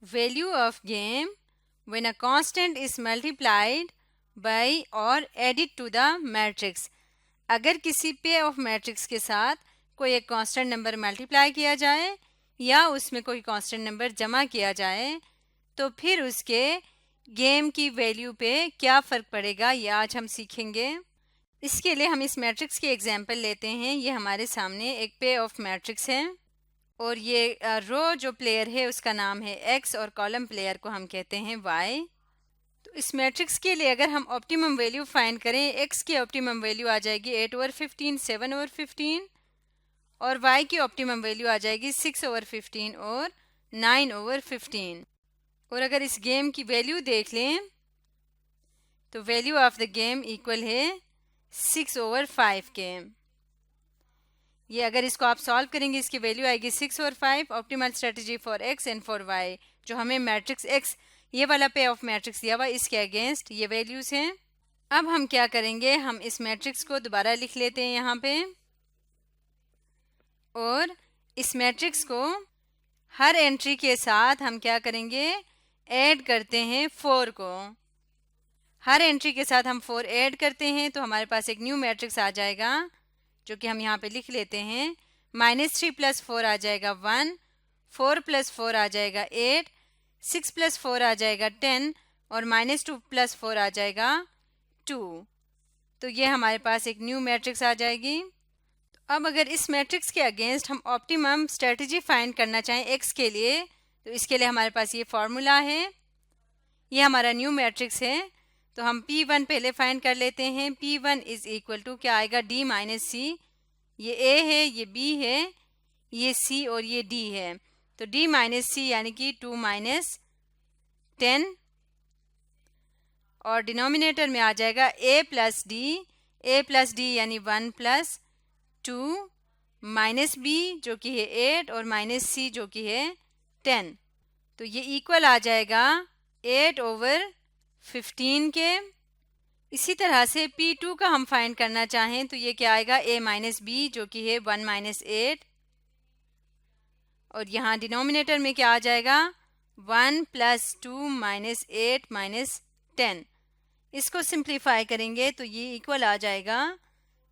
value of game when a constant is multiplied by or added to the matrix. अगर किसी पे of matrix के साथ कोई एक कांस्टेंट नंबर मल्टीप्लाई किया जाए या उसमें कोई कांस्टेंट नंबर जमा किया जाए तो फिर उसके गेम की वैल्यू पे क्या फ़र्क पड़ेगा ये आज हम सीखेंगे। इसके लिए हम इस मैट्रिक्स की एग्जांपल लेते हैं। ये हमारे सामने एक पे ऑफ मैट्रिक्स है और ये रो जो प्लेयर है उसका नाम है x और कॉलम प्लेयर को हम कहते हैं y। तो इस मैट्रिक्स के लिए अगर हम ऑप्टिमम वैल्यू फाइंड करें, x की ऑप्टिमम वैल्यू आ जाएगी 8/15, 7/15 और y की ऑप्टिमम वैल्यू आ जाएगी 6/15 और 9/15। और अगर इस गेम की वैल्यू देख लें तो value of the game equal है 6/5 के। ये अगर इसको आप सॉल्व करेंगे इसकी वैल्यू आएगी 6/5। Optimal strategy for x and for y, जो हमें मैट्रिक्स x ये वाला पे ऑफ मैट्रिक्स दिया हुआ इसके अगेंस्ट ये वैल्यूज हैं। अब हम क्या करेंगे, हम इस मैट्रिक्स को दोबारा लिख लेते हैं यहाँ पे और इस मैट्रिक्स को हर एंट्री के साथ हम क्या करेंगे, ऐड करते हैं 4 को। हर एंट्री के साथ हम 4 ऐड करते हैं तो हमारे पास एक न्यू मैट्रिक्स आ जाएगा जो कि हम यहाँ पे लिख लेते हैं। -3 + 4 आ जाएगा 1, 4 + 4 आ जाएगा 8, 6 + 4 आ जाएगा 10 और -2 + 4 आ जाएगा 2। तो ये हमारे पास एक न्यू मैट्रिक्स आ जाएगी। तो अब अगर इस मैट्रिक्स के अगेंस्ट हम ऑप्टिमम स्ट्रेटजी फाइंड करना चाहें x के लिए तो इसके लिए हमारे पास ये फॉर्मूला है। ये हमारा न्यू मैट्रिक्स है तो हम P1 पहले फाइंड कर लेते हैं। P1 = क्या आएगा, D - C। ये A है, ये B है, ये C और ये D है। तो D - C यानी कि 2 - 10 और डिनोमिनेटर में आ जाएगा A + D। A + D यानी 1 + 2 - B जो कि है 8 और -C जो कि है 10। तो ये इक्वल आ जाएगा 8/15 के। इसी तरह से P2 का हम फाइंड करना चाहें तो ये क्या आएगा, A - B जो कि है 1 - 8 और यहाँ डिनोमिनेटर में क्या आ जाएगा 1 + 2 - 8 - 10। इसको सिंप्लीफाई करेंगे तो ये इक्वल आ जाएगा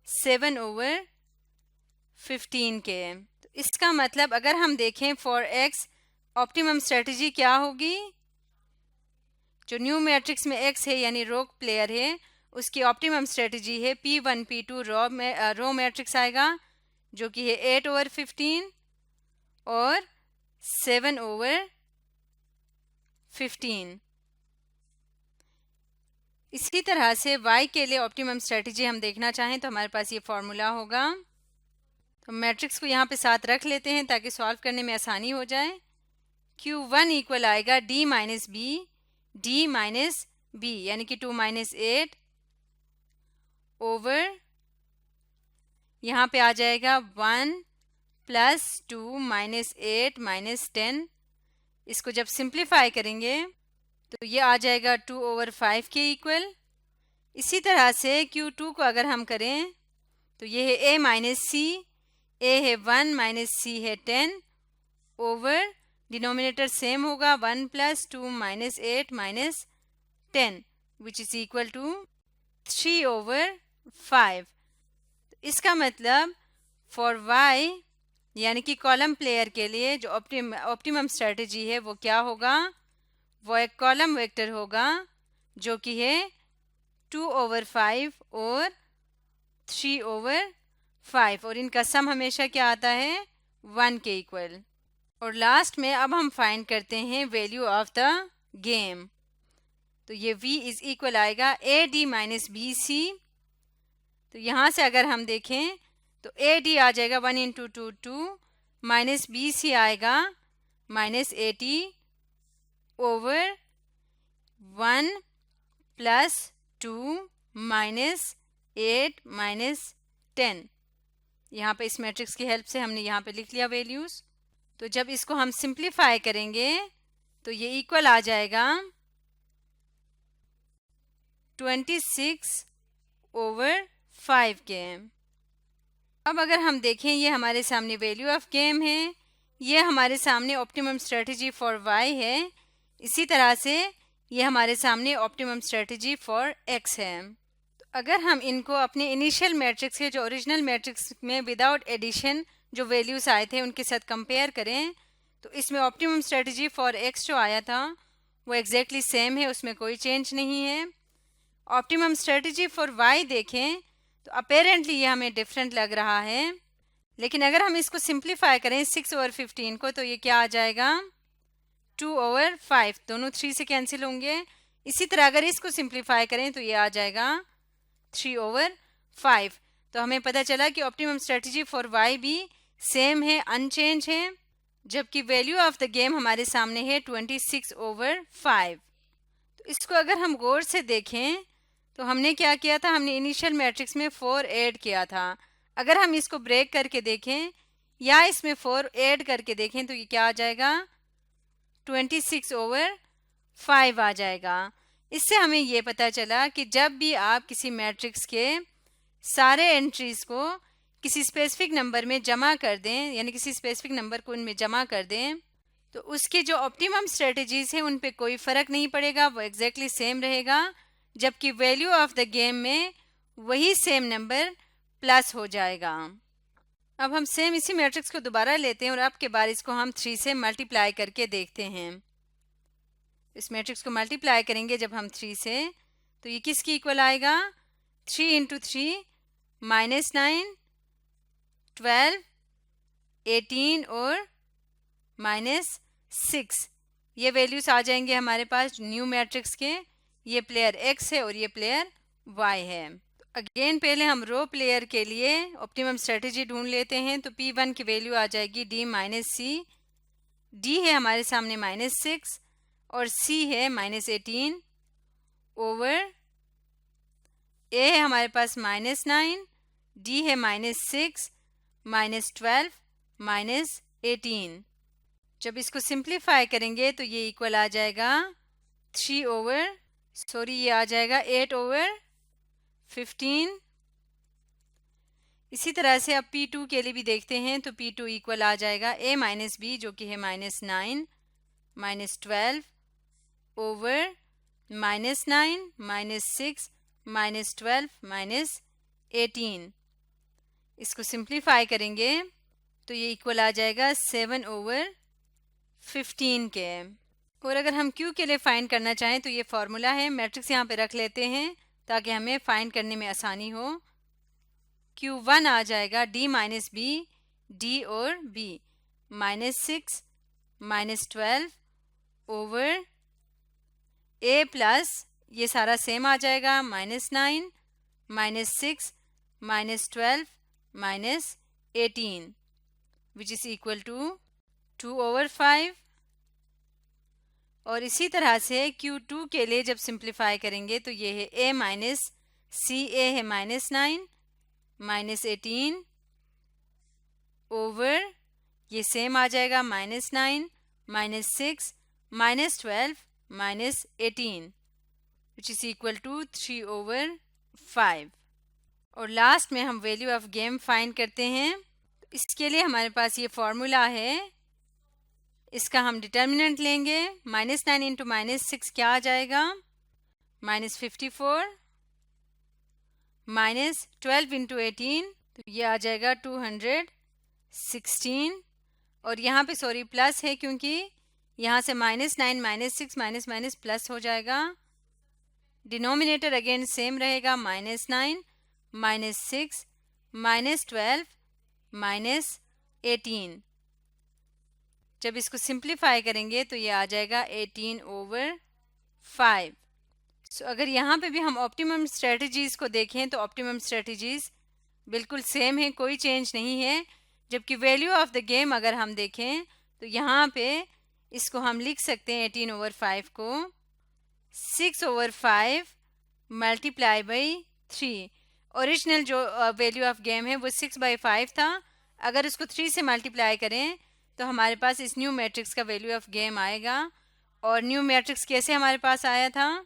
7/15 के। तो इसका मतलब अगर हम देखें फॉर x ऑप्टिमम स्ट्रेटजी क्या होगी, जो न्यू मैट्रिक्स में x है यानी रो प्लेयर है उसकी ऑप्टिमम स्ट्रेटजी है P1 P2 रो मैट्रिक्स आएगा जो कि है 8/15 और 7/15। इसी तरह से y के लिए ऑप्टिमम स्ट्रेटजी हम देखना चाहें तो हमारे पास ये फॉर्मूला होगा। तो मैट्रिक्स को यहाँ पे साथ रख लेते हैं ताकि सॉल्व करने में आसानी हो जाए। Q1 इक्वल आएगा D - B, D - B यानी कि 2 - 8 ओवर यहाँ पे आ जाएगा 1 + 2 - 8 - 10। इसको जब सिंप्लीफाई करेंगे तो ये आ जाएगा 2/5 के इक्वल। इसी तरह से Q2 को अगर हम करें तो ये है A - C, A है 1 - C है 10 ओवर डिनोमिनेटर सेम होगा 1 + 2 - 8 - 10 विच इज इक्वल टू 3/5। इसका मतलब फॉर y यानी कि कॉलम प्लेयर के लिए जो ऑप्टिमम स्ट्रेटजी है वो क्या होगा, वो एक कॉलम वेक्टर होगा जो कि है 2/5 और 3/5 और इनका सम हमेशा क्या आता है 1 के इक्वल। और लास्ट में अब हम फाइंड करते हैं वैल्यू ऑफ द गेम। तो ये v इज इक्वल आएगा AD - BC। तो यहाँ से अगर हम देखें तो AD आ जाएगा 1 × 2 2 - BC आएगा -80 ओवर 1 + 2 - 8 - 10। यहाँ पे इस मैट्रिक्स की हेल्प से हमने यहाँ पे लिख लिया वैल्यूज़। तो जब इसको हम सिंप्लीफाई करेंगे तो ये इक्वल आ जाएगा 26/5 के। अब अगर हम देखें ये हमारे सामने वैल्यू ऑफ गेम है, ये हमारे सामने ऑप्टिमम स्ट्रेटजी फॉर y है इसी तरह से ये हमारे सामने ऑप्टिमम स्ट्रेटजी फॉर x है। तो अगर हम इनको अपने इनिशियल मैट्रिक्स के जो ओरिजिनल मैट्रिक्स में विदाउट एडिशन जो वैल्यूज़ आए थे उनके साथ कंपेयर करें तो इसमें ऑप्टिमम स्ट्रेटजी फॉर x जो आया था वो एग्जैक्टली सेम है, उसमें कोई चेंज नहीं है। ऑप्टिमम स्ट्रेटजी फॉर y देखें तो अपेरेंटली ये हमें डिफरेंट लग रहा है, लेकिन अगर हम इसको सिंप्लीफाई करें 6/15 को तो ये क्या आ जाएगा 2/5, दोनों 3 से कैंसिल होंगे। इसी तरह अगर इसको सिंप्लीफाई करें तो ये आ जाएगा 3/5। तो हमें पता चला कि ऑप्टिमम स्ट्रेटजी फॉर y भी सेम है, अनचेंज है, जबकि वैल्यू ऑफ द गेम हमारे सामने है 26/5। तो इसको अगर हम गौर से देखें तो हमने क्या किया था, हमने इनिशियल मैट्रिक्स में 4 ऐड किया था। अगर हम इसको ब्रेक करके देखें या इसमें 4 ऐड करके देखें तो ये क्या आ जाएगा 26/5 आ जाएगा। इससे हमें ये पता चला कि जब भी आप किसी मैट्रिक्स के सारे एंट्रीज को किसी स्पेसिफिक नंबर में जमा कर दें, यानी किसी स्पेसिफिक नंबर को उनमें जमा कर दें, तो उसके जो ऑप्टिमम स्ट्रेटजीज हैं उन पे कोई फ़र्क नहीं पड़ेगा, वो एग्जैक्टली सेम रहेगा, जबकि वैल्यू ऑफ द गेम में वही सेम नंबर प्लस हो जाएगा। अब हम सेम इसी मैट्रिक्स को दोबारा लेते हैं और अब के बार इसको हम 3 से मल्टीप्लाई करके देखते हैं। इस मैट्रिक्स को मल्टीप्लाई करेंगे जब हम 3 से तो ये किसकी इक्वल आएगा 3 × 3 -9, 12, 18 और -6 ये वैल्यूज आ जाएंगे हमारे पास न्यू मैट्रिक्स के। ये प्लेयर x है और ये प्लेयर y है। अगेन पहले हम रो प्लेयर के लिए ऑप्टिमम स्ट्रेटजी ढूंढ लेते हैं। तो P1 की वैल्यू आ जाएगी D - C, D है हमारे सामने -6 और C है -18 ओवर A है हमारे पास -9, D है -6, -12, -18। जब इसको सिंप्लीफाई करेंगे तो ये इक्वल आ जाएगा 8/15। इसी तरह से अब P2 के लिए भी देखते हैं तो P2 इक्वल आ जाएगा A - B जो कि है -9, -12 ओवर -9, -6, -12, -18। इसको सिंप्लीफाई करेंगे तो ये इक्वल आ जाएगा 7/15 के। और अगर हम Q के लिए फाइंड करना चाहें तो ये फार्मूला है, मैट्रिक्स यहाँ पे रख लेते हैं ताकि हमें फाइंड करने में आसानी हो। Q1 आ जाएगा D - B, D और B, -6, -12 ओवर A प्लस ये सारा सेम आ जाएगा -9, -6, -12, -18 विच इज़ इक्वल टू 2/5। और इसी तरह से Q2 के लिए जब सिंप्लीफाई करेंगे तो ये है A - C, A है -9, -18 ओवर ये सेम आ जाएगा -9, -6, -12, -18 विच इज़ इक्वल टू 3/5। और लास्ट में हम वैल्यू ऑफ गेम फाइंड करते हैं। इसके लिए हमारे पास ये फॉर्मूला है, इसका हम डिटर्मिनेंट लेंगे। -9 × -6 क्या आ जाएगा -54, -12 × 18 तो ये आ जाएगा 216। और यहाँ पे सॉरी प्लस है क्योंकि यहाँ से -9, -6 माइनस प्लस हो जाएगा। डिनोमिनेटर अगेन सेम रहेगा -9, -6, -12, -18। जब इसको सिंप्लीफाई करेंगे तो ये आ जाएगा 18/5। सो अगर यहाँ पे भी हम ऑप्टिमम स्ट्रेटजीज़ को देखें तो ऑप्टिमम स्ट्रेटजीज़ बिल्कुल सेम है, कोई चेंज नहीं है। जबकि वैल्यू ऑफ द गेम अगर हम देखें तो यहाँ पे इसको हम लिख सकते हैं 18/5 को 6/5 मल्टीप्लाई बाई 3। ओरिजिनल जो वैल्यू ऑफ गेम है वो 6/5 था। अगर उसको 3 से मल्टीप्लाई करें तो हमारे पास इस न्यू मैट्रिक्स का वैल्यू ऑफ गेम आएगा। और न्यू मैट्रिक्स कैसे हमारे पास आया था,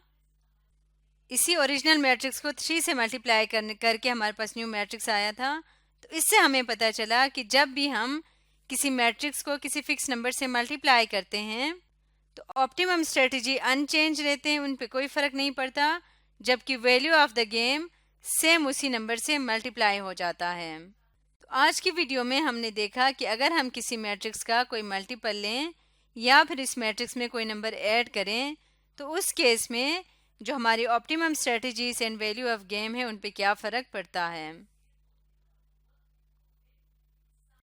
इसी ओरिजिनल मैट्रिक्स को 3 से मल्टीप्लाई करके हमारे पास न्यू मैट्रिक्स आया था। तो इससे हमें पता चला कि जब भी हम किसी मैट्रिक्स को किसी फिक्स नंबर से मल्टीप्लाई करते हैं तो ऑप्टिमम स्ट्रेटजी अनचेंज रहते हैं, उन पे कोई फ़र्क नहीं पड़ता, जबकि value of the game same उसी नंबर से मल्टीप्लाई हो जाता है। तो आज की वीडियो में हमने देखा कि अगर हम किसी मैट्रिक्स का कोई मल्टीपल लें या फिर इस मैट्रिक्स में कोई नंबर ऐड करें तो उस केस में जो हमारी optimum strategies and value of game है उन पे क्या फ़र्क पड़ता है।